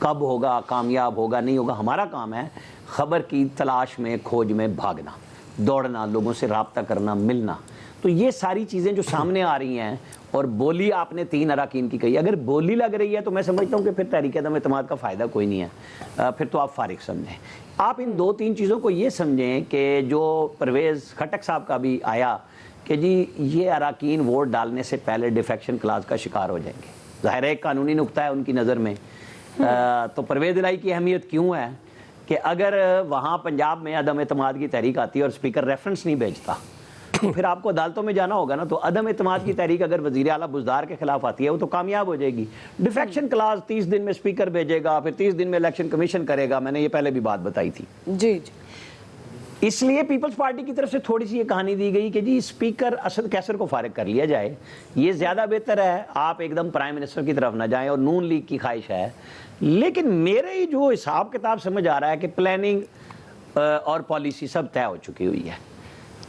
کب ہوگا, کامیاب ہوگا نہیں ہوگا. ہمارا کام ہے خبر کی تلاش میں, کھوج میں بھاگنا, دوڑنا, لوگوں سے رابطہ کرنا, ملنا. تو یہ ساری چیزیں جو سامنے آ رہی ہیں, اور بولی آپ نے 3 اراکین کی کہی, اگر بولی لگ رہی ہے تو میں سمجھتا ہوں کہ پھر تحریک عدم اعتماد کا فائدہ کوئی نہیں ہے, پھر تو آپ فارغ سمجھیں. آپ ان 2-3 چیزوں کو یہ سمجھیں کہ جو پرویز خٹک صاحب کا بھی آیا کہ جی یہ اراکین ووٹ ڈالنے سے پہلے ڈیفیکشن کلاز کا شکار ہو جائیں گے. ظاہر ہے ایک قانونی نقطہ ہے ان کی نظر میں. تو پرویز الہی کی اہمیت کیوں ہے کہ اگر وہاں پنجاب میں عدم اعتماد کی تحریک آتی ہے اور اسپیکر ریفرنس نہیں بھیجتا تو پھر آپ کو عدالتوں میں جانا ہوگا نا. تو عدم اعتماد کی تحریک اگر وزیر اعلیٰ بزدار کے خلاف آتی ہے وہ تو کامیاب ہو جائے گی. ڈیفیکشن کلاز 30 دن میں اسپیکر بھیجے گا, پھر 30 دن میں الیکشن کمیشن کرے گا. میں نے یہ پہلے بھی بات بتائی تھی. جی جی. اس لیے پیپلز پارٹی کی طرف سے تھوڑی سی یہ کہانی دی گئی کہ جی اسپیکر اسد کیسر کو فارغ کر لیا جائے, یہ زیادہ بہتر ہے. آپ ایک دم پرائم منسٹر کی طرف نہ جائیں, اور نون لیگ کی خواہش ہے. لیکن میرے جو حساب کتاب سمجھ آ رہا ہے کہ پلاننگ اور پالیسی سب طے ہو چکی ہوئی ہے.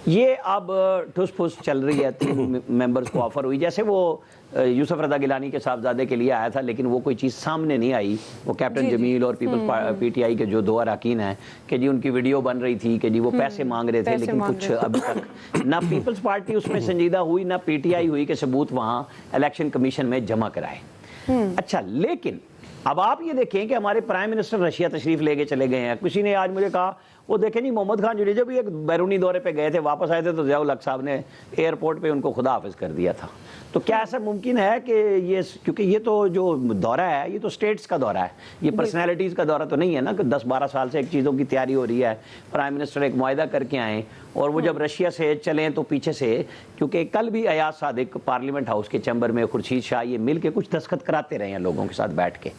یہ اب ٹھس پھس چل رہی ہے. 3 ممبرز کو آفر ہوئی, جیسے وہ یوسف رضا گیلانی کے صاحبزادے کے لیے آیا تھا, لیکن وہ کوئی چیز سامنے نہیں آئی. وہ کیپٹن جمیل اور پیپلز پی ٹی آئی کے جو 2 اراکین ہیں کہ جی ان کی ویڈیو بن رہی تھی کہ جی وہ پیسے مانگ رہے تھے, لیکن کچھ ابھی تک نہ پیپلز پارٹی اس میں سنجیدہ ہوئی, نہ پی ٹی آئی ہوئی کہ ثبوت وہاں الیکشن کمیشن میں جمع کرائے. اچھا, لیکن اب آپ یہ دیکھیں کہ ہمارے پرائم منسٹر رشیا تشریف لے کے چلے گئے ہیں. کسی نے آج مجھے کہا وہ دیکھیں نہیں, محمد خان جڈیجا بھی ایک بیرونی دورے پہ گئے تھے, واپس آئے تھے تو ضیاء الحق صاحب نے ایئرپورٹ پہ ان کو خدا حافظ کر دیا تھا. تو کیا ایسا ممکن ہے کہ یہ, کیونکہ یہ تو جو دورہ ہے یہ تو سٹیٹس کا دورہ ہے, یہ پرسنالٹیز کا دورہ تو نہیں ہے نا کہ 10-12 سال سے ایک چیزوں کی تیاری ہو رہی ہے. پرائم منسٹر ایک معاہدہ کر کے آئیں اور وہ جب رشیا سے چلیں تو پیچھے سے, کیونکہ کل بھی ایاز صادق پارلیمنٹ ہاؤس کے چیمبر میں خورشید شاہ یہ مل کے کچھ دستخط کراتے رہے ہیں لوگوں کے ساتھ بیٹھ کے.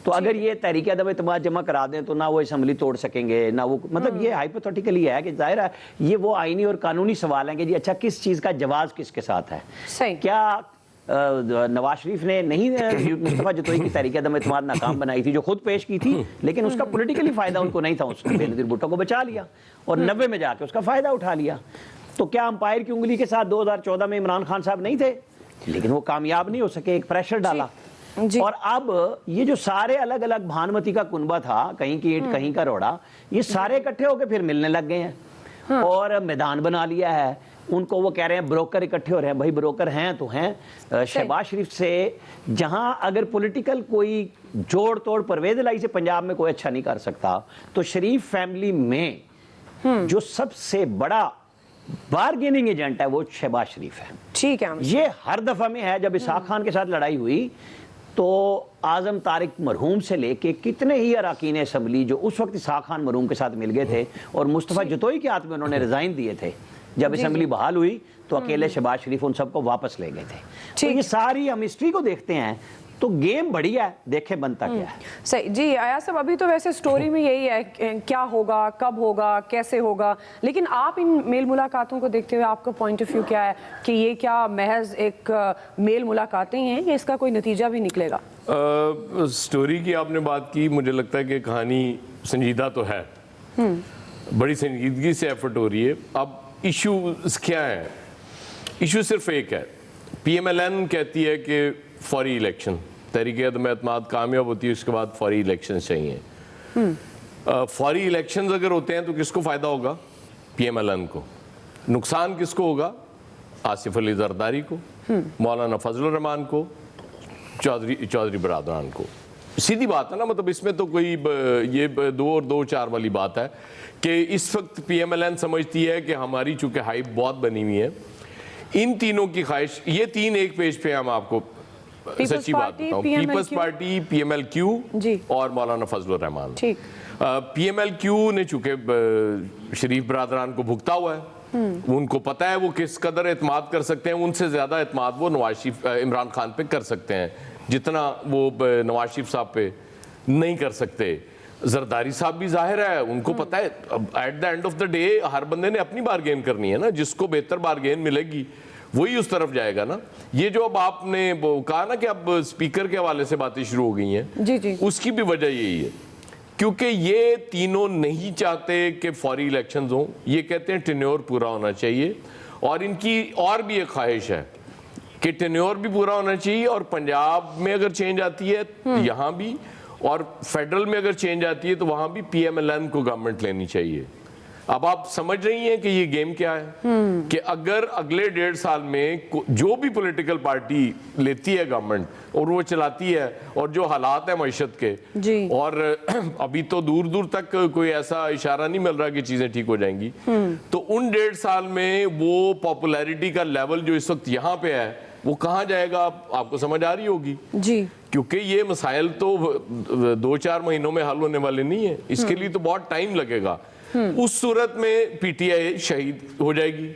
تو اگر یہ تحریک عدم اعتماد جمع کرا دیں تو نہ وہ اسمبلی توڑ سکیں گے, نہ وہ, مطلب یہ ہائپوتھیٹیکلی ہے کہ ظاہر ہے یہ وہ آئینی اور قانونی سوال ہیں کہ جی اچھا کس چیز کا جواز کس کے ساتھ ہے. کیا نواز شریف نے نہیں مصطفیٰ جتوئی کی تحریک عدم اعتماد ناکام بنائی تھی جو خود پیش کی تھی, لیکن اس کا پولیٹیکلی فائدہ ان کو نہیں تھا, اس نے بینظیر بھٹو کو بچا لیا اور 90 میں جا کے اس کا فائدہ اٹھا لیا. تو کیا امپائر کی انگلی کے ساتھ 2014 میں عمران خان صاحب نہیں تھے, لیکن وہ کامیاب نہیں ہو سکے, ایک پریشر ڈالا. اور اب یہ جو سارے الگ الگ بھانمتی کا کنبہ تھا, کہیں کی اینٹ کہیں کا روڑا, یہ سارے اکٹھے ہو کے پھر ملنے لگ گئے ہیں اور میدان بنا لیا ہے. ان کو وہ کہہ رہے ہیں بروکر اکٹھے ہو رہے ہیں. بھائی بروکر ہیں تو ہیں. شہباز شریف سے جہاں اگر پولیٹیکل کوئی جوڑ توڑ پرویز الہی سے پنجاب میں کوئی اچھا نہیں کر سکتا, تو شریف فیملی میں جو سب سے بڑا بارگیننگ ایجنٹ ہے وہ شہباز شریف ہے. ٹھیک ہے. یہ ہر دفعہ میں ہے. جب اسحاق خان کے ساتھ لڑائی ہوئی تو اعظم طارق مرحوم سے لے کے کتنے ہی اراکین اسمبلی جو اس وقت اسحاق خان مرحوم کے ساتھ مل گئے تھے, اور مصطفیٰ جتوئی کے ہاتھ میں انہوں نے ریزائن دیے تھے, جب اسمبلی بحال ہوئی تو اکیلے شہباز شریف ان سب کو واپس لے گئے تھے. تو یہ ساری ہم ہسٹری کو دیکھتے ہیں تو گیم بڑھیا ہے, دیکھیں بنتا کیا ہے. صحیح. جی ایاز صاحب, ابھی تو ویسے سٹوری میں یہی ہے کیا ہوگا, کب ہوگا, کیسے ہوگا, لیکن آپ ان میل ملاقاتوں کو دیکھتے ہوئے آپ کا پوائنٹ آف ویو کیا ہے کہ یہ کیا محض ایک میل ملاقاتیں ہیں یا اس کا کوئی نتیجہ بھی نکلے گا؟ سٹوری کی آپ نے بات کی, مجھے لگتا ہے کہ کہانی سنجیدہ تو ہے, بڑی سنجیدگی سے ایفرٹ ہو رہی ہے. اب ایشوز کیا ہیں؟ ایشو صرف ایک ہے. پی ایم ایل این کہتی ہے کہ فوری الیکشن, تحریک عدم اعتماد کامیاب ہوتی ہے اس کے بعد فوری الیکشن چاہیے. فوری الیکشنز اگر ہوتے ہیں تو کس کو فائدہ ہوگا؟ پی ایم ایل این کو. نقصان کس کو ہوگا؟ آصف علی زرداری کو, مولانا فضل الرحمان کو, چودھری برادران کو. سیدھی بات ہے نا, مطلب اس میں تو کوئی یہ 2 اور 2 4 والی بات ہے کہ اس وقت پی ایم ایل این سمجھتی ہے کہ ہماری چونکہ ہائپ بہت بنی ہوئی ہے, ان تینوں کی خواہش, یہ 3 ایک پیج پہ ہم آپ کو سچی بات بتاؤں, People's Party, P M L Q اور مولانا فضل الرحمان. پی ایم ایل کیو نے چونکہ شریف برادران کو بھگتا ہوا ہے, ان کو پتہ ہے وہ کس قدر اعتماد کر سکتے ہیں, ان سے زیادہ اعتماد وہ عمران خان پہ کر سکتے ہیں جتنا وہ نواز شریف صاحب پہ نہیں کر سکتے. زرداری صاحب بھی ظاہر ہے ان کو پتہ ہے at the end of the day ہر بندے نے اپنی بارگین کرنی ہے نا, جس کو بہتر بارگین ملے گی وہی اس طرف جائے گا نا. یہ جو اب آپ نے کہا نا کہ اب اسپیکر کے حوالے سے باتیں شروع ہو گئی ہیں, اس کی بھی وجہ یہی ہے کیونکہ یہ تینوں نہیں چاہتے کہ فوری الیکشنز ہوں. یہ کہتے ہیں ٹینیور پورا ہونا چاہیے, اور ان کی اور بھی ایک خواہش ہے کہ ٹینیور بھی پورا ہونا چاہیے, اور پنجاب میں اگر چینج آتی ہے یہاں بھی, اور فیڈرل میں اگر چینج آتی ہے تو وہاں بھی پی ایم ایل این کو گورنمنٹ لینی چاہیے. اب آپ سمجھ رہی ہیں کہ یہ گیم کیا ہے کہ اگر اگلے 1.5 سال میں جو بھی پولیٹیکل پارٹی لیتی ہے گورنمنٹ اور وہ چلاتی ہے, اور جو حالات ہیں معیشت کے, اور ابھی تو دور دور تک کوئی ایسا اشارہ نہیں مل رہا کہ چیزیں ٹھیک ہو جائیں گی, تو ان 1.5 سال میں وہ پاپولیرٹی کا لیول جو اس وقت یہاں پہ ہے وہ کہاں جائے گا, آپ کو سمجھ آ رہی ہوگی جی, کیونکہ یہ مسائل تو 2-4 مہینوں میں حل ہونے والے نہیں ہیں, اس کے لیے تو بہت ٹائم لگے گا. اس صورت میں پی ٹی آئی شہید ہو جائے گی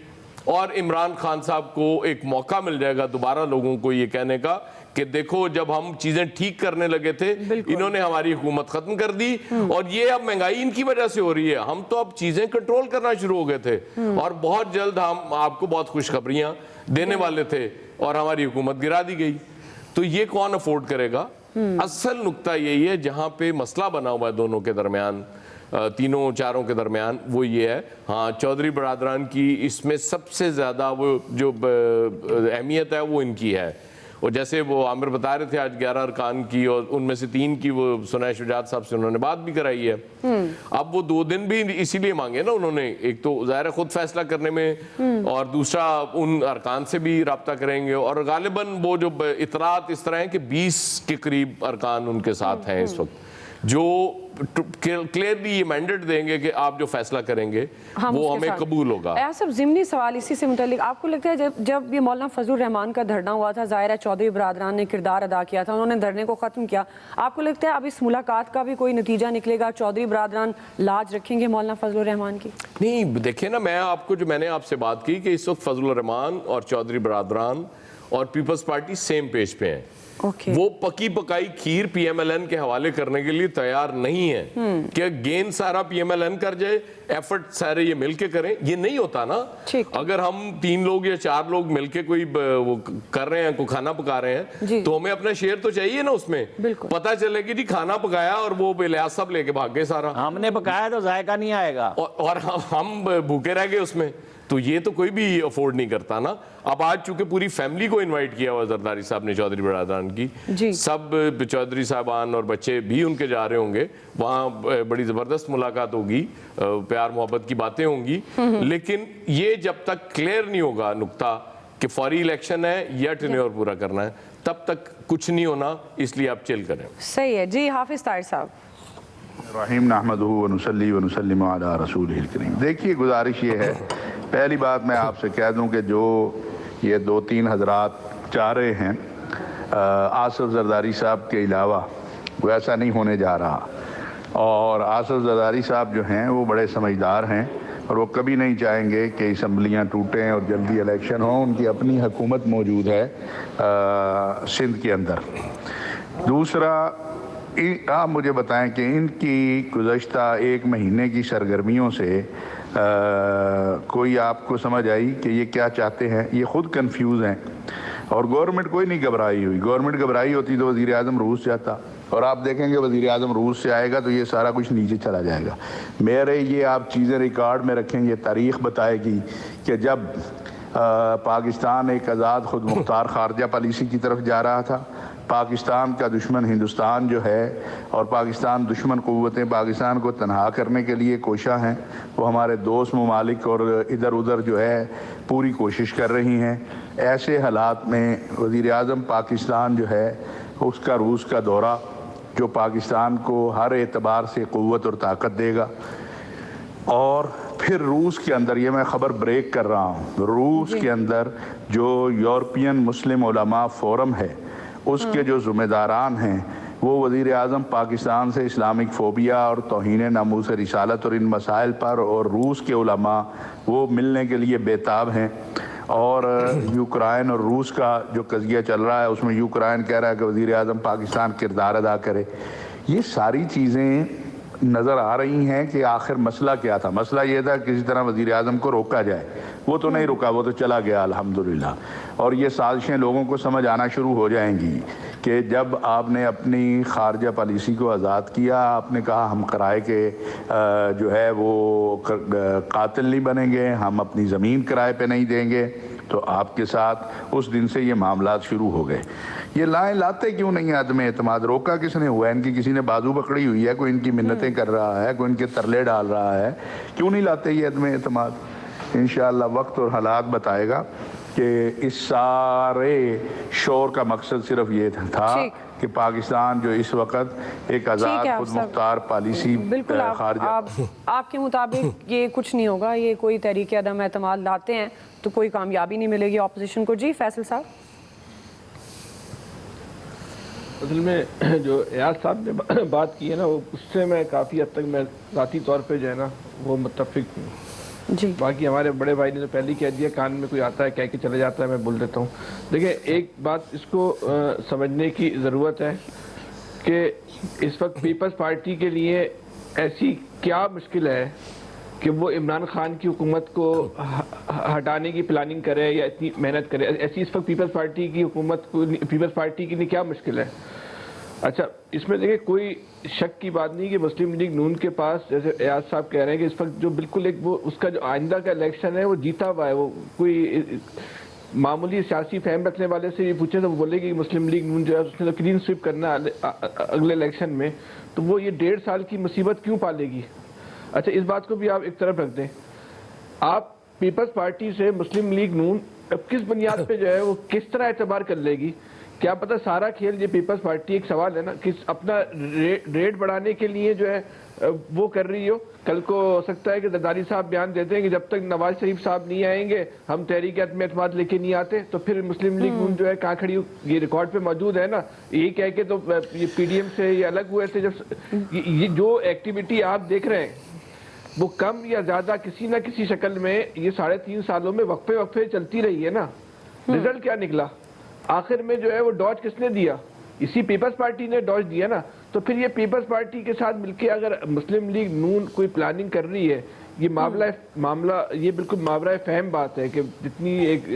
اور عمران خان صاحب کو ایک موقع مل جائے گا دوبارہ لوگوں کو یہ کہنے کا کہ دیکھو جب ہم چیزیں ٹھیک کرنے لگے تھے انہوں نے ہماری حکومت ختم کر دی, اور یہ اب مہنگائی ان کی وجہ سے ہو رہی ہے, ہم تو اب چیزیں کنٹرول کرنا شروع ہو گئے تھے اور بہت جلد ہم آپ کو بہت خوشخبریاں دینے والے تھے اور ہماری حکومت گرا دی گئی. تو یہ کون افورڈ کرے گا؟ اصل نقطہ یہی ہے جہاں پہ مسئلہ بنا ہوا ہے دونوں کے درمیان, تینوں چاروں کے درمیان, وہ یہ ہے ہاں چودھری برادران کی اس میں سب سے زیادہ وہ جو اہمیت ہے وہ ان کی ہے. اور جیسے وہ عامر بتا رہے تھے آج 11 ارکان کی, اور ان میں سے 3 کی وہ ثنائے شجاعت صاحب سے انہوں نے بات بھی کرائی ہے. اب وہ 2 دن بھی اسی لیے مانگے نا انہوں نے, ایک تو ظاہر ہے خود فیصلہ کرنے میں, اور دوسرا ان ارکان سے بھی رابطہ کریں گے, اور غالباً وہ جو اطلاعات اس طرح ہیں کہ 20 کے قریب ارکان ان کے ساتھ ہیں اس وقت جو کلیئرلی یہ مینڈیٹ دیں گے کہ آپ جو فیصلہ کریں گے وہ ہمیں قبول ہوگا. صاحب ضمنی سوال اسی سے متعلق, آپ کو لگتا ہے جب یہ مولانا فضل الرحمان کا دھرنا ہوا تھا, ظاہر ہے چودھری برادران نے کردار ادا کیا تھا, انہوں نے دھرنے کو ختم کیا, آپ کو لگتا ہے اب اس ملاقات کا بھی کوئی نتیجہ نکلے گا, چودھری برادران لاج رکھیں گے مولانا فضل الرحمان کی؟ نہیں دیکھیں نا, میں نے آپ سے بات کی کہ اس وقت فضل الرحمان اور چودھری برادران اور پیپلز پارٹی سیم پیج پہ ہیں. وہ پکی پکائی کھیر پی ایم ایل این کے حوالے کرنے کے لیے تیار نہیں ہے کہ گین سارا پی ایم ایل این کر جائے, ایفرٹ سارے یہ مل کے کریں. یہ نہیں ہوتا نا, اگر ہم 3 لوگ یا 4 لوگ مل کے کوئی وہ کر رہے ہیں, کوئی کھانا پکا رہے ہیں, تو ہمیں اپنا شیئر تو چاہیے نا اس میں. پتہ چلے کہ جی کھانا پکایا اور وہ الیاس صاحب لے کے بھاگ گئے سارا, ہم نے پکایا تو ذائقہ نہیں آئے گا, اور ہم بھوکے رہ گئے اس میں. تو یہ تو کوئی بھی افورڈ نہیں کرتا نا. اب آج چونکہ پوری فیملی کو انوائٹ کیا ہوا زرداری صاحب نے چودھری برادران کی, سب چودھری صاحبان اور بچے بھی ان کے جا رہے ہوں گے, وہاں بڑی زبردست ملاقات ہوگی, پیار محبت کی باتیں ہوں گی, لیکن یہ جب تک کلیئر نہیں ہوگا نقطہ کہ فوری الیکشن ہے یا ٹینیور پورا کرنا ہے, تب تک کچھ نہیں ہونا. اس لیے آپ چل کریں. صحیح ہے جی. حافظ طاہر صاحب. رحیم نحمدہ ونصلی ونسلم علی رسولہ الکریم. دیکھیے گزارش یہ ہے, پہلی بات میں آپ سے کہہ دوں کہ جو یہ 2-3 حضرات چاہ رہے ہیں آصف زرداری صاحب کے علاوہ, وہ ایسا نہیں ہونے جا رہا. اور آصف زرداری صاحب جو ہیں وہ بڑے سمجھدار ہیں, اور وہ کبھی نہیں چاہیں گے کہ اسمبلیاں ٹوٹیں اور جلدی الیکشن ہوں. ان کی اپنی حکومت موجود ہے سندھ کے اندر. دوسرا, آپ مجھے بتائیں کہ ان کی گزشتہ 1 مہینے کی سرگرمیوں سے کوئی آپ کو سمجھ آئی کہ یہ کیا چاہتے ہیں؟ یہ خود کنفیوز ہیں, اور گورنمنٹ کوئی نہیں گھبرائی ہوئی. گورنمنٹ گھبرائی ہوتی تو وزیر اعظم روس جاتا, اور آپ دیکھیں گے وزیر اعظم روس سے آئے گا تو یہ سارا کچھ نیچے چلا جائے گا. میرے یہ آپ چیزیں ریکارڈ میں رکھیں, یہ تاریخ بتائے گی کہ جب پاکستان ایک آزاد خود مختار خارجہ پالیسی کی طرف جا رہا تھا, پاکستان کا دشمن ہندوستان جو ہے, اور پاکستان دشمن قوتیں پاکستان کو تنہا کرنے کے لیے کوشاں ہیں, وہ ہمارے دوست ممالک اور ادھر ادھر جو ہے پوری کوشش کر رہی ہیں. ایسے حالات میں وزیر اعظم پاکستان جو ہے اس کا روس کا دورہ, جو پاکستان کو ہر اعتبار سے قوت اور طاقت دے گا. اور پھر روس کے اندر, یہ میں خبر بریک کر رہا ہوں, روس کے اندر جو یورپین مسلم علماء فورم ہے اس کے جو ذمہ داران ہیں وہ وزیر اعظم پاکستان سے اسلامک فوبیا اور توہین ناموس رسالت اور ان مسائل پر, اور روس کے علماء وہ ملنے کے لیے بیتاب ہیں. اور یوکرائن اور روس کا جو قضیہ چل رہا ہے اس میں یوکرائن کہہ رہا ہے کہ وزیر اعظم پاکستان کردار ادا کرے. یہ ساری چیزیں نظر آ رہی ہیں کہ آخر مسئلہ کیا تھا. مسئلہ یہ تھا کسی طرح وزیر اعظم کو روکا جائے, وہ تو نہیں رکا, وہ تو چلا گیا الحمدللہ. اور یہ سازشیں لوگوں کو سمجھ آنا شروع ہو جائیں گی کہ جب آپ نے اپنی خارجہ پالیسی کو آزاد کیا, آپ نے کہا ہم کرائے کے جو ہے وہ قاتل نہیں بنیں گے, ہم اپنی زمین کرائے پہ نہیں دیں گے, تو آپ کے ساتھ اس دن سے یہ معاملات شروع ہو گئے. یہ لائیں لاتے کیوں نہیں ہیں عدم اعتماد؟ روکا کس نے ہوا ہے؟ ان کی کسی نے بازو پکڑی ہوئی ہے؟ کوئی ان کی منتیں کر رہا ہے؟ کوئی ان کے ترلے ڈال رہا ہے؟ کیوں نہیں لاتے یہ عدم اعتماد؟ انشاءاللہ وقت اور حالات بتائے گا کہ اس سارے شور کا مقصد صرف یہ تھا کہ پاکستان جو اس وقت ایک آزاد خود مختار پالیسی بالکل آپ کے مطابق یہ کچھ نہیں ہوگا، یہ کوئی تحریک عدم اعتماد لاتے ہیں تو کوئی کامیابی نہیں ملے گی اپوزیشن کو. جی فیصل صاحب. اصل میں جو ایاز صاحب نے بات کی ہے نا، وہ اس سے میں کافی حد تک میں ذاتی طور پہ جو ہے نا وہ متفق ہوں. جی باقی ہمارے بڑے بھائی نے تو پہلے ہی کہہ دیا، کان میں کوئی آتا ہے کہہ کے چلے جاتا ہے، میں بول دیتا ہوں. دیکھیں ایک بات اس کو سمجھنے کی ضرورت ہے کہ اس وقت پیپلز پارٹی کے لیے ایسی کیا مشکل ہے کہ وہ عمران خان کی حکومت کو ہٹانے کی پلاننگ کرے یا اتنی محنت کرے. ایسی اس وقت پیپلز پارٹی کی حکومت کو، پیپلز پارٹی کے لیے کیا مشکل ہے؟ اچھا اس میں دیکھیں کوئی شک کی بات نہیں کہ مسلم لیگ نون کے پاس، جیسے ایاز صاحب کہہ رہے ہیں کہ اس وقت جو بالکل ایک وہ اس کا جو آئندہ کا الیکشن ہے وہ جیتا ہوا ہے. وہ کوئی معمولی سیاسی فہم رکھنے والے سے یہ پوچھیں تو وہ بولے کہ مسلم لیگ نون جو ہے اس نے تو کلین سویپ کرنا ہے اگلے الیکشن میں، تو وہ یہ 1.5 سال کی مصیبت کیوں پالے گی؟ اچھا اس بات کو بھی آپ ایک طرف رکھ دیں. آپ پیپلز پارٹی سے مسلم لیگ نون اب کس بنیاد پہ جو ہے وہ کس طرح اعتبار کر لے گی؟ کیا پتہ سارا کھیل یہ پیپلز پارٹی ایک سوال ہے نا کہ اپنا ریٹ بڑھانے کے لیے جو ہے وہ کر رہی ہو. کل کو ہو سکتا ہے کہ زرداری صاحب بیان دیتے ہیں کہ جب تک نواز شریف صاحب نہیں آئیں گے ہم تحریک عدم اعتماد لے کے نہیں آتے، تو پھر مسلم لیگ نون جو ہے کہاں کھڑی ہو؟ یہ ریکارڈ پہ موجود ہے نا. یہی کہہ کے تو یہ پی ڈی ایم سے یہ الگ ہوئے تھے. جب یہ جو ایکٹیویٹی آپ دیکھ رہے ہیں وہ کم یا زیادہ کسی نہ کسی شکل میں یہ 3.5 سالوں میں وقفے چلتی رہی ہے نا. رزلٹ کیا نکلا؟ آخر میں جو ہے وہ ڈاج کس نے دیا؟ اسی پیپلز پارٹی نے ڈاج دیا نا. تو پھر یہ پیپلز پارٹی کے ساتھ مل کے اگر مسلم لیگ نون کوئی پلاننگ کر رہی ہے، یہ معاملہ یہ بالکل ماورائے فہم بات ہے کہ جتنی ایک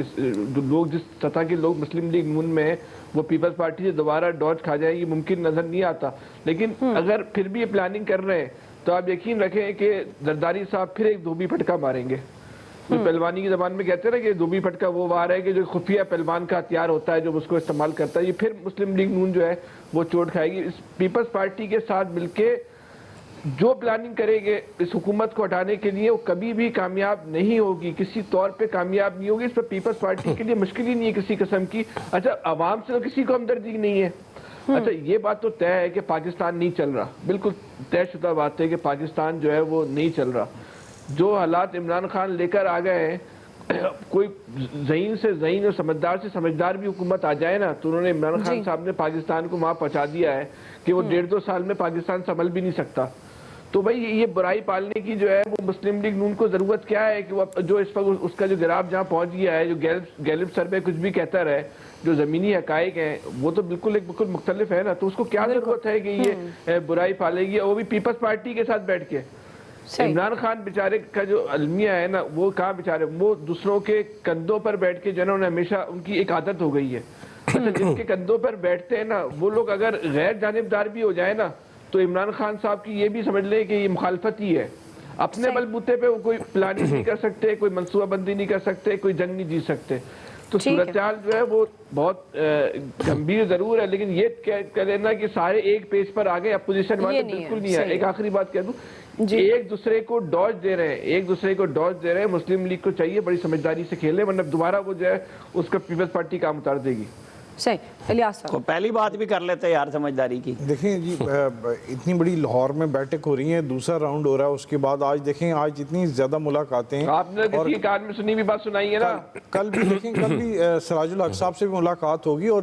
لوگ جس سطح کے لوگ مسلم لیگ نون میں ہیں وہ پیپلز پارٹی سے دوبارہ ڈاج کھا جائیں، یہ ممکن نظر نہیں آتا. لیکن اگر پھر بھی یہ پلاننگ کر رہے ہیں تو آپ یقین رکھیں کہ زرداری صاحب پھر ایک دھوبی پھٹکا ماریں گے. پہلوانی کی زبان میں کہتے ہیں نا کہ دھوبی پھٹکا وہ وار ہے کہ جو خفیہ پہلوان کا ہتھیار ہوتا ہے جو اس کو استعمال کرتا ہے. یہ پھر مسلم لیگ نون جو ہے وہ چوٹ کھائے گی. اس پیپلز پارٹی کے ساتھ مل کے جو پلاننگ کرے گے اس حکومت کو ہٹانے کے لیے وہ کبھی بھی کامیاب نہیں ہوگی، کسی طور پہ کامیاب نہیں ہوگی. اس پر پیپلز پارٹی کے لیے مشکل ہی نہیں ہے کسی قسم کی. اچھا عوام سے تو کسی کو ہمدردی نہیں ہے. اچھا یہ بات تو طے ہے کہ پاکستان نہیں چل رہا، بالکل طے شدہ بات ہے کہ پاکستان جو ہے وہ نہیں چل رہا. جو حالات عمران خان لے کر آ گئے ہیں، کوئی ذہین سے ذہین اور سمجھدار سے سمجھدار بھی حکومت آ جائے نا تو انہوں نے عمران خان صاحب نے پاکستان کو وہاں پہنچا دیا ہے کہ وہ 1.5-2 سال میں پاکستان سنبھل بھی نہیں سکتا. تو بھائی یہ برائی پالنے کی جو ہے وہ مسلم لیگ نون کو ضرورت کیا ہے کہ وہ جو اس وقت اس کا جو گراف جہاں پہنچ گیا ہے، جو گیلپ سروے کچھ بھی کہتا رہے، جو زمینی حقائق ہیں وہ تو بالکل مختلف ہے نا. تو اس کو کیا ضرورت ہے کہ یہ برائی پالے گی، اور وہ بھی پیپلز پارٹی کے ساتھ بیٹھ کے؟ عمران خان بیچارے کا جو المیہ ہے نا وہ کہاں بیچارے، وہ دوسروں کے کندھوں پر بیٹھ کے جو ہے نا انہیں ہمیشہ ان کی ایک عادت ہو گئی ہے. اچھا جن کے کندھوں پر بیٹھتے ہیں نا وہ لوگ اگر غیر جانبدار بھی ہو جائے نا تو عمران خان صاحب کی یہ بھی سمجھ لیں کہ یہ مخالفت ہی ہے. اپنے بلبوتے پہ وہ کوئی پلاننگ نہیں کر سکتے، کوئی منصوبہ بندی نہیں کر سکتے، کوئی جنگ نہیں جیت سکتے. تو صورتحال جو ہے وہ بہت گمبھیر ضرور ہے، لیکن یہ کہہ لینا کہ سارے ایک پیج پر آگے اپوزیشن والے بالکل نہیں ہے. ایک آخری بات کہہ دوں، ایک دوسرے کو ڈاج دے رہے ہیں. مسلم لیگ کو چاہیے بڑی سمجھداری سے کھیلے، ورنہ دوبارہ وہ جو ہے اس کا پیپلز پارٹی کام اتار دے گی. صحیح. الیاس صاحب پہلی بات بھی کر لیتے یار سمجھداری کی. دیکھیں جی اتنی بڑی لاہور میں بیٹھک ہو رہی ہیں، دوسرا راؤنڈ ہو رہا ہے، اس کے بعد آج دیکھیں آج اتنی زیادہ ملاقاتیں ہیں. آپ نے کسی کان میں سنی بھی بات سنائی ہے نا. کل بھی دیکھیں کل بھی سراج الحق صاحب سے بھی ملاقات ہوگی اور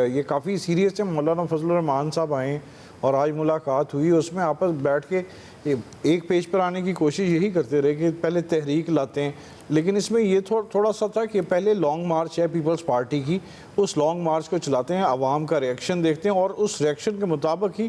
یہ کافی سیریس ہے. مولانا فضل الرحمان صاحب آئے اور آج ملاقات ہوئی، اس میں آپس بیٹھ کے ایک پیج پر آنے کی کوشش یہی کرتے رہے کہ پہلے تحریک لاتے ہیں. لیکن اس میں یہ تھوڑا سا تھا کہ پہلے لانگ مارچ ہے پیپلز پارٹی کی، اس لانگ مارچ کو چلاتے ہیں، عوام کا ریئیکشن دیکھتے ہیں اور اس ریئیکشن کے مطابق ہی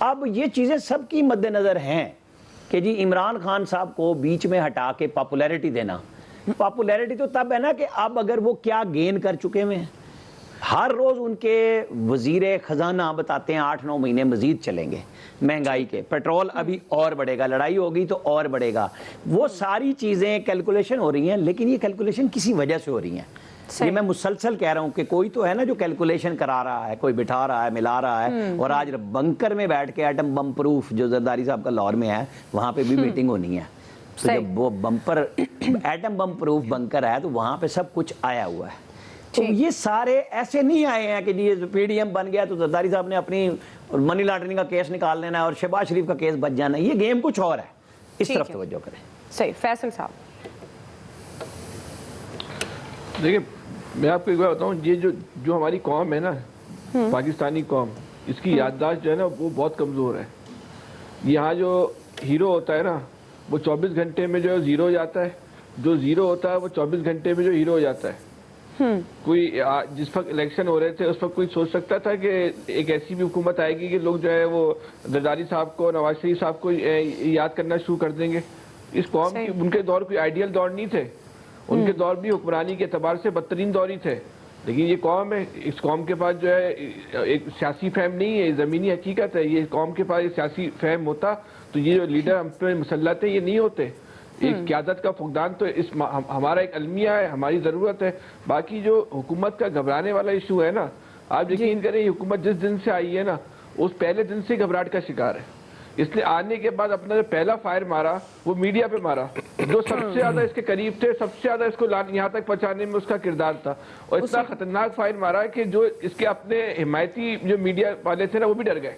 اب یہ چیزیں سب کی مد نظر ہیں کہ جی عمران خان صاحب کو بیچ میں ہٹا کے پاپولیرٹی دینا. پاپولیرٹی تو تب ہے نا کہ اب اگر وہ کیا گین کر چکے ہیں. ہر روز ان کے وزیر خزانہ بتاتے ہیں 8-9 مہینے مزید چلیں گے مہنگائی کے, پیٹرول ابھی اور بڑھے گا, لڑائی ہوگی تو اور بڑھے گا. وہ ساری چیزیں کیلکولیشن ہو رہی ہیں, لیکن یہ کیلکولیشن کسی وجہ سے ہو رہی ہیں. یہ میں مسلسل کہہ رہا ہوں کہ کوئی تو ہے نا جو کیلکولیشن کرا رہا ہے, کوئی بٹھا رہا ہے, ملا رہا ہے. اور آج بنکر میں بیٹھ کے ایٹم بم پروف جو زرداری صاحب کا لاہور میں ہے وہاں پہ بھی میٹنگ ہونی ہے. تو جب وہ بمپر ایٹم بم پروف بنکر ہے تو وہاں پہ سب کچھ آیا ہوا ہے. تو یہ سارے ایسے نہیں آئے ہیں کہ جی پی ڈی ایم بن گیا تو زرداری صاحب نے اپنی منی لانڈرنگ کا کیس نکال لینا ہے اور شہباز شریف کا کیس بچ جانا ہے. یہ گیم کچھ اور ہے, اس طرف توجہ کریں. صحیح. فیصل صاحب دیکھیں, میں آپ کو ایک بات بتاؤں, یہ جو ہماری قوم ہے نا, پاکستانی قوم, اس کی یادداشت جو ہے نا وہ بہت کمزور ہے. یہاں جو ہیرو ہوتا ہے نا وہ 24 گھنٹے میں جو زیرو ہو جاتا ہے, جو زیرو ہوتا ہے وہ 24 گھنٹے میں جو ہیرو ہو جاتا ہے. کوئی جس وقت الیکشن ہو رہے تھے اس وقت کوئی سوچ سکتا تھا کہ ایک ایسی بھی حکومت آئے گی کہ لوگ جو ہے وہ زرداری صاحب کو, نواز شریف صاحب کو یاد کرنا شروع کر دیں گے. اس قوم کی, ان کے دور کوئی آئیڈیل دور نہیں تھے, ان کے دور بھی حکمرانی کے اعتبار سے بدترین دور ہی تھے. لیکن یہ قوم ہے, اس قوم کے پاس جو ہے ایک سیاسی فہم نہیں ہے, زمینی حقیقت ہے. یہ قوم کے پاس ایک سیاسی فہم ہوتا تو یہ جو لیڈر ہم پہ مسلط ہیں یہ نہیں ہوتے. ایک قیادت کا فقدان تو ہمارا ایک المیہ ہے, ہماری ضرورت ہے. باقی جو حکومت کا گھبرانے والا ایشو ہے نا, آپ یقین کریں یہ حکومت جس دن سے آئی ہے نا اس پہلے دن سے گھبراہٹ کا شکار ہے. اس لیے آنے کے بعد اپنا جو پہلا فائر مارا وہ میڈیا پہ مارا, جو سب سے زیادہ اس کے قریب تھے, سب سے زیادہ اس کو یہاں تک پہنچانے میں اس کا کردار تھا. اور اتنا خطرناک فائر مارا کہ جو اس کے اپنے حمایتی جو میڈیا والے تھے نا وہ بھی ڈر گئے.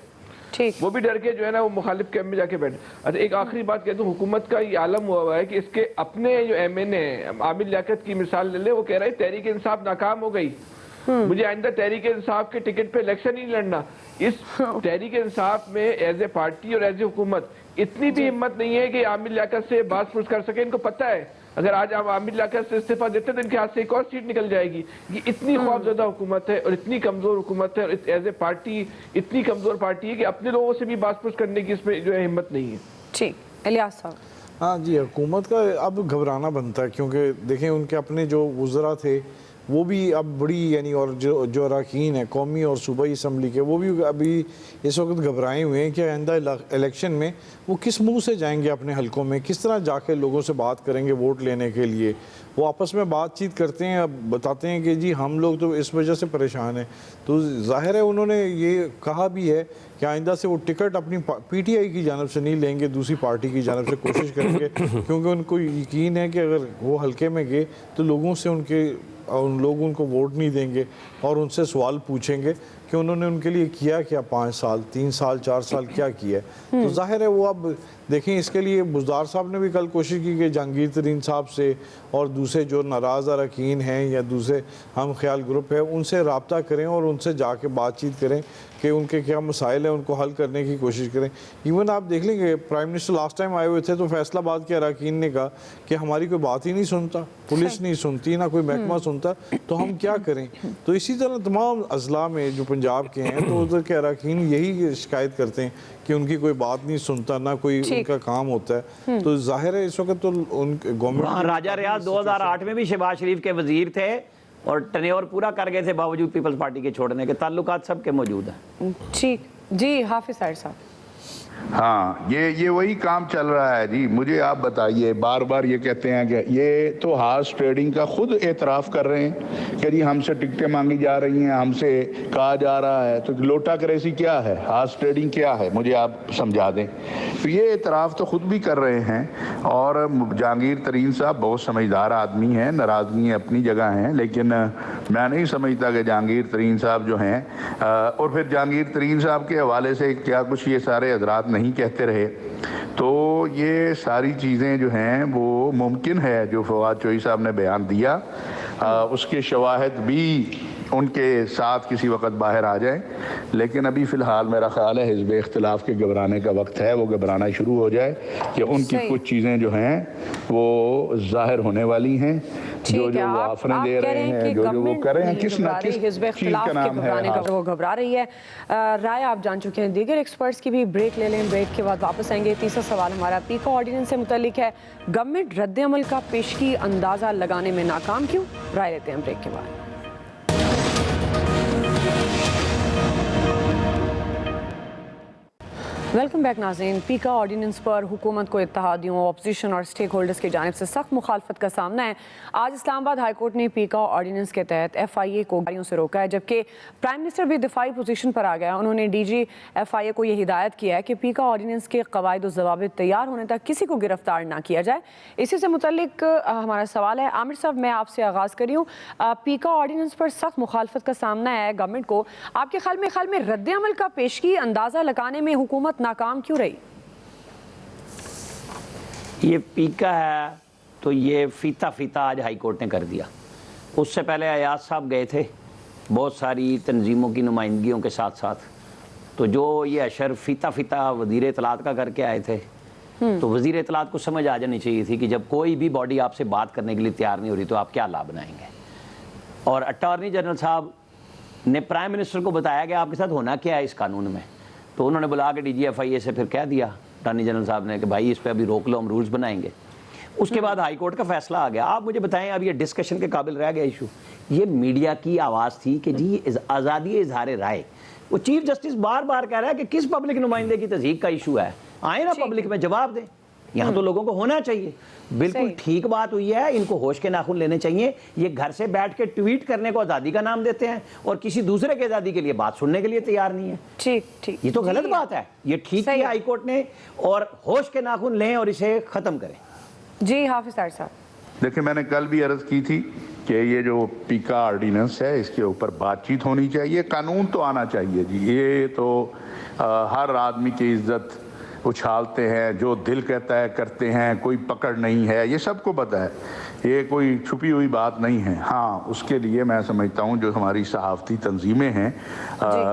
وہ بھی ڈر کے جو ہے نا وہ مخالف کیمپ میں جا کے بیٹھے. اچھا ایک آخری بات کہہ دوں, حکومت کا یہ عالم ہوا ہے کہ اس کے اپنے جو ایم این اے, عامر لیاقت کی مثال لے لیں, وہ کہہ رہا ہے تحریک انصاف ناکام ہو گئی, مجھے آئندہ تحریک انصاف کے ٹکٹ پہ الیکشن نہیں لڑنا. اس تحریک انصاف میں ایز اے پارٹی اور ایز اے حکومت اتنی بھی ہمت نہیں ہے کہ عامر لیاقت سے بات پرس کر سکے. ان کو پتہ ہے اگر آج آپ عامر لیاقت سے استعفیٰ دیتے تو ان کے ہاتھ سے ایک اور سیٹ نکل جائے گی. یہ اتنی خوفزدہ حکومت ہے اور اتنی کمزور حکومت ہے, اور ایز اے پارٹی اتنی کمزور پارٹی ہے کہ اپنے لوگوں سے بھی بات پرس کرنے کی اس میں جو ہے ہمت نہیں ہے. ٹھیک. الیاس صاحب. ہاں جی, حکومت کا اب گھبرانا بنتا ہے کیونکہ دیکھیں ان کے اپنے جو وزراء تھے وہ بھی اب بڑی یعنی, اور جو اراکین ہیں قومی اور صوبائی اسمبلی کے, وہ بھی ابھی اس وقت گھبرائے ہوئے ہیں کہ آئندہ الیکشن میں وہ کس منہ سے جائیں گے اپنے حلقوں میں, کس طرح جا کے لوگوں سے بات کریں گے ووٹ لینے کے لیے. وہ آپس میں بات چیت کرتے ہیں, اب بتاتے ہیں کہ جی ہم لوگ تو اس وجہ سے پریشان ہیں. تو ظاہر ہے انہوں نے یہ کہا بھی ہے کہ آئندہ سے وہ ٹکٹ اپنی پی ٹی آئی کی جانب سے نہیں لیں گے, دوسری پارٹی کی جانب سے کوشش کریں گے, کیونکہ ان کو یقین ہے کہ اگر وہ حلقے میں گئے تو لوگوں سے ان لوگ ان کو ووٹ نہیں دیں گے اور ان سے سوال پوچھیں گے کہ انہوں نے ان کے لیے کیا کیا 5 سال 3 سال 4 سال کیا کیا ہے. تو ظاہر ہے وہ اب دیکھیں اس کے لیے بزدار صاحب نے بھی کل کوشش کی کہ جہانگیر ترین صاحب سے اور دوسرے جو ناراض اراکین ہیں یا دوسرے ہم خیال گروپ ہے ان سے رابطہ کریں اور ان سے جا کے بات چیت کریں کہ ان کے کیا مسائل ہیں ان کو حل کرنے کی کوشش کریں. ایون آپ دیکھ لیں کہ پرائم منسٹر لاسٹ ٹائم آئے ہوئے تھے تو فیصل آباد کے اراکین نے کہا کہ ہماری کوئی بات ہی نہیں سنتا, پولیس نہیں سنتی, نہ کوئی محکمہ سنتا, تو ہم کیا کریں. تو اسی طرح تمام اضلاع میں جو پنجاب کے ہیں تو ادھر کے اراکین یہی شکایت کرتے ہیں کہ ان کی کوئی بات نہیں سنتا, نہ کوئی ان کا کام ہوتا ہے. تو ظاہر ہے اس وقت تو ان گورنمنٹ راجہ ریاض 2008 میں بھی شہباز شریف کے وزیر تھے اور ٹنیور پورا کر گئے تھے باوجود پیپلز پارٹی کے چھوڑنے کے, تعلقات سب کے موجود ہیں. ٹھیک جی. حافظ طاہر صاحب. ہاں یہ وہی کام چل رہا ہے جی. مجھے آپ بتائیے, بار بار یہ کہتے ہیں کہ یہ تو ہارس ٹریڈنگ کا خود اعتراف کر رہے ہیں کہ جی ہم سے ٹکٹیں مانگی جا رہی ہیں, ہم سے کہا جا رہا ہے. تو لوٹا کریسی کیا ہے, ہارس ٹریڈنگ کیا ہے, مجھے آپ سمجھا دیں. تو یہ اعتراف تو خود بھی کر رہے ہیں. اور جہانگیر ترین صاحب بہت سمجھدار آدمی ہیں, ناراضگی اپنی جگہ ہیں, لیکن میں نہیں سمجھتا کہ جہانگیر ترین صاحب جو ہیں, اور پھر جہانگیر ترین صاحب کے حوالے سے کیا کچھ یہ سارے حضرات نہیں کہتے رہے. تو یہ ساری چیزیں جو ہیں وہ ممکن ہے جو فواد چوہی صاحب نے بیان دیا, اس کے شواہد بھی ان کے ساتھ کسی وقت باہر آ جائیں، لیکن ابھی فی الحال میرا خیال ہے حزب اختلاف کے گھبرانے کا وقت ہے، وہ گھبرانا شروع ہو جائے کہ ان کی کچھ چیزیں جو ہیں وہ ظاہر ہونے والی ہیں، جو وہ آفریں دے رہے ہیں، جو وہ کر رہے ہیں، کس نہ کس چیز کا نام ہے وہ گھبرا رہی ہے۔ رائے آپ جان چکے ہیں، دیگر ایکسپرٹس کی بھی بریک لے لیں، بریک کے بعد واپس آئیں گے۔ تیسرا سوال ہمارا پیکا آرڈیننس سے متعلق ہے، گورنمنٹ رد عمل کا پیشگی اندازہ لگانے میں ناکام کیوں؟ رائے لیتے ہیں بریک کے بعد۔ ویلکم بیک ناظرین۔ پیکا آرڈیننس پر حکومت کو اتحادیوں، اپوزیشن اور اسٹیک ہولڈرز کی جانب سے سخت مخالفت کا سامنا ہے۔ آج اسلام آباد ہائی کورٹ نے پیکا آرڈیننس کے تحت ایف آئی اے کو گاڑیوں سے روکا ہے، جبکہ پرائم منسٹر بھی دفاعی پوزیشن پر آ گیا۔ انہوں نے ڈی جی ایف آئی اے کو یہ ہدایت کیا ہے کہ پیکا آرڈیننس کے قواعد و ضوابط تیار ہونے تک کسی کو گرفتار نہ کیا جائے۔ اسی سے متعلق ہمارا سوال ہے، عامر صاحب میں آپ سے آغاز کری ہوں۔ پیکا آرڈیننس پر سخت مخالفت کا سامنا ہے گورنمنٹ کو، آپ کے خیال میں رد عمل کا پیشگی اندازہ لگانے میں حکومت ناکام کیوں رہی؟ یہ پیکا ہے تو یہ فیتا آج ہائی کورٹ نے کر دیا۔ اس سے پہلے ایاز صاحب گئے تھے بہت ساری تنظیموں کی نمائندگیوں کے ساتھ ساتھ، تو جو یہ اشر فیتا وزیر اطلاعات کا کر کے آئے تھے، تو وزیر اطلاعات کو سمجھ آ جانی چاہیے تھی کہ جب کوئی بھی باڈی آپ سے بات کرنے کے لیے تیار نہیں ہو رہی تو آپ کیا لا بنائیں گے۔ اور اٹارنی جنرل صاحب نے پرائم منسٹر کو بتایا کہ آپ کے ساتھ ہونا کیا ہے اس قانون میں، تو انہوں نے بلا کے ڈی جی ایف آئی اے سے پھر کہہ دیا اٹارنی جنرل صاحب نے کہ بھائی اس پہ ابھی روک لو، ہم رولز بنائیں گے۔ اس کے بعد ہائی کورٹ کا فیصلہ آ گیا۔ آپ مجھے بتائیں، اب یہ ڈسکشن کے قابل رہ گیا ایشو؟ یہ میڈیا کی آواز تھی کہ جی آزادی اظہار رائے، وہ چیف جسٹس بار بار کہہ رہا ہے کہ کس پبلک نمائندے کی تصدیق کا ایشو ہے، آئیں نا پبلک میں جواب دیں، یہاں تو لوگوں کو ہونا چاہیے۔ بالکل ٹھیک بات ہوئی ہے، ان کو ہوش کے ناخن لینے چاہیے۔ یہ گھر سے بیٹھ کے ٹویٹ کرنے کو آزادی کا نام دیتے ہیں اور کسی دوسرے کی آزادی کے لیے بات سننے کے لیے تیار نہیں ہے۔ ٹھیک یہ تو غلط بات ہے، یہ ٹھیک کیا ہائی کورٹ نے، اور ہوش کے ناخن لیں اور اسے ختم کریں۔ جی حافظ طاہر صاحب۔ دیکھیں، میں نے کل بھی عرض کی تھی کہ یہ جو پیکا آرڈیننس ہے اس کے اوپر بات چیت ہونی چاہیے، قانون تو آنا چاہیے جی۔ یہ تو ہر آدمی کی عزت اچھالتے ہیں، جو دل کہتا ہے کرتے ہیں، کوئی پکڑ نہیں ہے، یہ سب کو پتہ ہے، یہ کوئی چھپی ہوئی بات نہیں ہے۔ ہاں، اس کے لیے میں سمجھتا ہوں جو ہماری صحافتی تنظیمیں ہیں،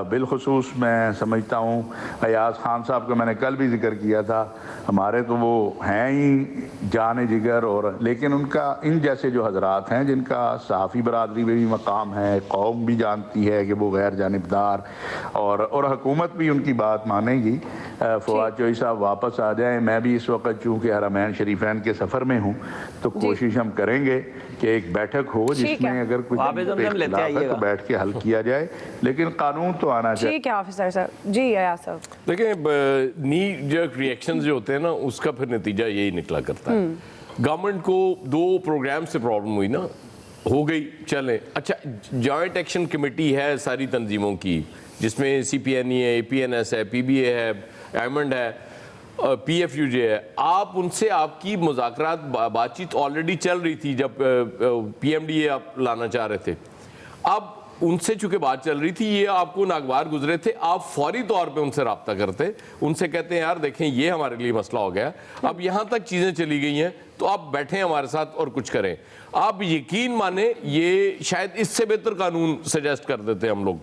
بالخصوص میں سمجھتا ہوں ایاز خان صاحب کا میں نے کل بھی ذکر کیا تھا، ہمارے تو وہ ہیں ہی جان جگر، اور لیکن ان کا ان جیسے جو حضرات ہیں جن کا صحافی برادری میں بھی مقام ہے، قوم بھی جانتی ہے کہ وہ غیر جانبدار، اور حکومت بھی ان کی بات مانے گی۔ فواد چوہی صاحب واپس آ جائیں، میں بھی اس وقت چونکہ حرمین شریفین کے سفر میں ہوں تو کوشش ہم کریں گے کہ ایک بیٹھک ہو جس میں اگر کچھ اختلاف ہے تو بیٹھ کے حل کیا جائے، لیکن قانون تو آنا چاہیے۔ ٹھیک ہے حافظ صاحب۔ جی ایاز صاحب۔ دیکھیں، نی جرک ریئیکشنز جو ہوتے ہیں نا، اس کا پھر نتیجہ یہی نکلا کرتا ہے۔ گورنمنٹ کو 2 پروگرام سے پرابلم ہوئی نا، ہو گئی، چلیں اچھا جوائنٹ ایکشن کمیٹی ہے ساری تنظیموں کی، جس میں سی پی این ای ہے، پی این ایس ہے، پی بی اے ہے، ایمنڈ ہے، پی ایف یو جے ہے۔ آپ ان سے آپ کی مذاکرات بات چیت آلریڈی چل رہی تھی جب پی ایم ڈی اے آپ لانا چاہ رہے تھے۔ اب ان سے چونکہ بات چل رہی تھی، یہ آپ کو ناگوار گزرے تھے، آپ فوری طور پہ ان سے رابطہ کرتے، ان سے کہتے ہیں یار دیکھیں یہ ہمارے لیے مسئلہ ہو گیا، اب یہاں تک چیزیں چلی گئی ہیں تو آپ بیٹھیں ہمارے ساتھ اور کچھ کریں۔ آپ یقین مانیں یہ شاید اس سے بہتر قانون سجیسٹ کر دیتے ہم لوگ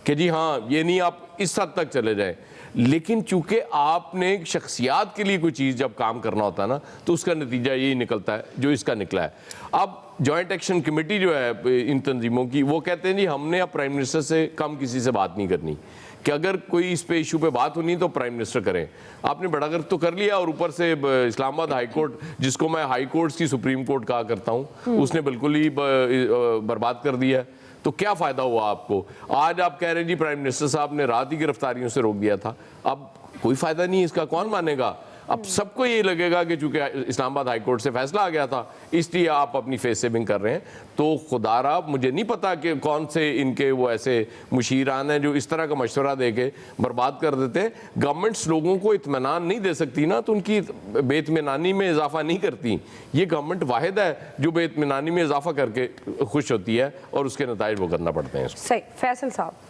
کہ جی ہاں یہ نہیں، آپ اس حد تک چلے جائیں۔ لیکن چونکہ آپ نے شخصیات کے لیے کوئی چیز جب کام کرنا ہوتا ہے نا، تو اس کا نتیجہ یہی نکلتا ہے جو اس کا نکلا ہے۔ اب جوائنٹ ایکشن کمیٹی جو ہے ان تنظیموں کی، وہ کہتے ہیں جی ہم نے اب پرائم منسٹر سے کم کسی سے بات نہیں کرنی، کہ اگر کوئی اس پہ ایشو پہ بات ہونی تو پرائم منسٹر کریں۔ آپ نے بڑا کر تو کر لیا، اور اوپر سے اسلام آباد ہائی کورٹ، جس کو میں ہائی کورٹس کی سپریم کورٹ کہا کرتا ہوں، اس نے بالکل ہی برباد کر دیا ہے۔ تو کیا فائدہ ہوا آپ کو؟ آج آپ کہہ رہے ہیں جی پرائم منسٹر صاحب نے رات ہی گرفتاریوں سے روک دیا تھا، اب کوئی فائدہ نہیں اس کا، کون مانے گا؟ اب سب کو یہ لگے گا کہ چونکہ اسلام آباد ہائی کورٹ سے فیصلہ آ گیا تھا اس لیے آپ اپنی فیس سیونگ کر رہے ہیں۔ تو خدا را مجھے نہیں پتا کہ کون سے ان کے وہ ایسے مشیران ہیں جو اس طرح کا مشورہ دے کے برباد کر دیتے ہیں۔ گورنمنٹس لوگوں کو اطمینان نہیں دے سکتی نا، تو ان کی بے اطمینانی میں اضافہ نہیں کرتی۔ یہ گورنمنٹ واحد ہے جو بے اطمینانی میں اضافہ کر کے خوش ہوتی ہے، اور اس کے نتائج وہ کرنا پڑتے ہیں۔ صحیح۔ فیصل صاحب۔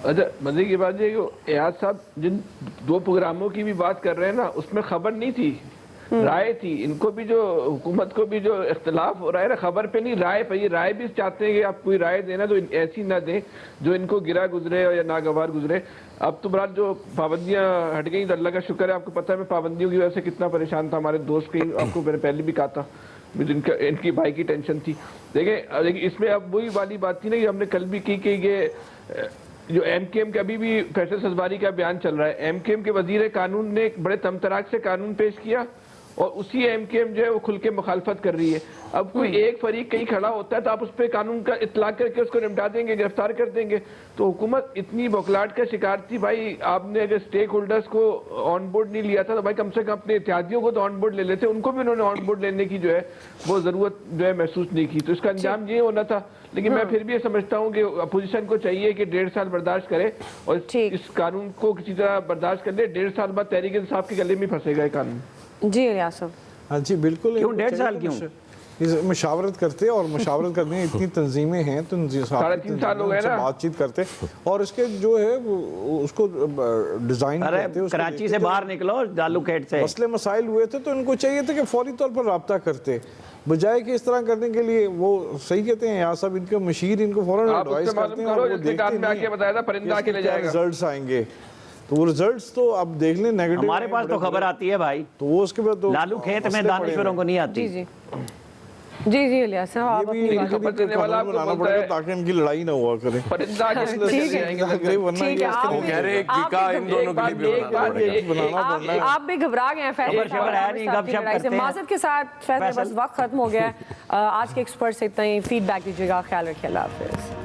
اچھا، مزے کی بات یہ کہ ایاز صاحب جن 2 پروگراموں کی بھی بات کر رہے ہیں نا، اس میں خبر نہیں تھی رائے تھی. ان کو بھی جو حکومت کو بھی جو اختلاف ہو رہا ہے نا خبر پہ نہیں رائے پہ, یہ رائے بھی چاہتے ہیں کہ آپ کوئی رائے دینا تو ایسی نہ دیں جو ان کو گرا گزرے یا ناگوار گزرے. اب تو برات جو پابندیاں ہٹ گئیں تو اللہ کا شکر ہے. آپ کو پتہ ہے میں پابندیوں کی وجہ سے کتنا پریشان تھا. ہمارے دوست کی آپ کو میں نے پہلے بھی کہا تھا ان کی بھائی کی ٹینشن تھی. دیکھیں اس میں اب وہی والی بات تھی نا کہ ہم نے کل بھی کی کہ یہ جو ایم کے ایم کے ابھی بھی فیصل سزباری کا بیان چل رہا ہے. ایم کے ایم کے وزیر قانون نے ایک بڑے تمطراق سے قانون پیش کیا اور اسی ایم کے ایم جو ہے وہ کھل کے مخالفت کر رہی ہے. اب کوئی ایک فریق کہیں کھڑا ہوتا ہے تو آپ اس پہ قانون کا اطلاق کر کے اس کو نمٹا دیں گے, گرفتار کر دیں گے. تو حکومت اتنی بوکھلاہٹ کا شکار تھی. بھائی آپ نے اگر سٹیک ہولڈرز کو آن بورڈ نہیں لیا تھا تو بھائی کم سے کم اپنے اتحادیوں کو تو آن بورڈ لے لیتے. ان کو بھی انہوں نے آن بورڈ لینے کی جو ہے وہ ضرورت جو ہے محسوس نہیں کی. تو اس کا انجام یہ ہونا تھا. لیکن میں پھر بھی یہ سمجھتا ہوں کہ اپوزیشن کو چاہیے کہ 1.5 سال برداشت کرے اور اس قانون کو کسی طرح برداشت کر لے. 1.5 سال بعد تحریک انصاف کے گلے میں پھنسے گا یہ قانون. جی الیاس صاحب. ہاں جی بالکل. کیوں 1.5 سال کیوں؟ مشاورت کرتے اور مشاورت کرنے اتنی تنظیمیں ہیں تو 3.5 سال ہو گئے نا بات چیت کرتے اور اس کے جو ہے اس کو ڈیزائن کرتے. کراچی سے باہر نکلو لالو کھیت سے مسئلے مسائل ہوئے تھے تو ان کو چاہیے تھا کہ فوری طور پر رابطہ کرتے بجائے کہ اس طرح کرنے کے لیے. وہ صحیح کہتے ہیں یہاں صاحب ان کے مشیر ان کو فوراً ایڈوائز کرتے ہیں اور وہ دیکھتے ہیں رزلٹس آئیں گے تو وہ رزلٹس تو اب دیکھ لیں نیگیٹو. ہمارے پاس تو خبر آتی ہے بھائی تو وہ اس کے بعد لالو کھیت میں دانشوروں کو نہیں آتی. جی جی الیاس صاحب آپ اپنی خبر دینے والا آپ کو بولتا ہے تاکہ ان کی لڑائی نہ ہوا کرے. پرندہ کے ٹھیک ہے آپ بھی گھبرا گئے ہیں فیصل. معذرت کے ساتھ فیصل بس وقت ختم ہو گیا ہے. آج کے ایکسپرٹ سے اتنا ہی. فیڈ بیک دیجیے گا. خیال رکھیے. اللہ حافظ.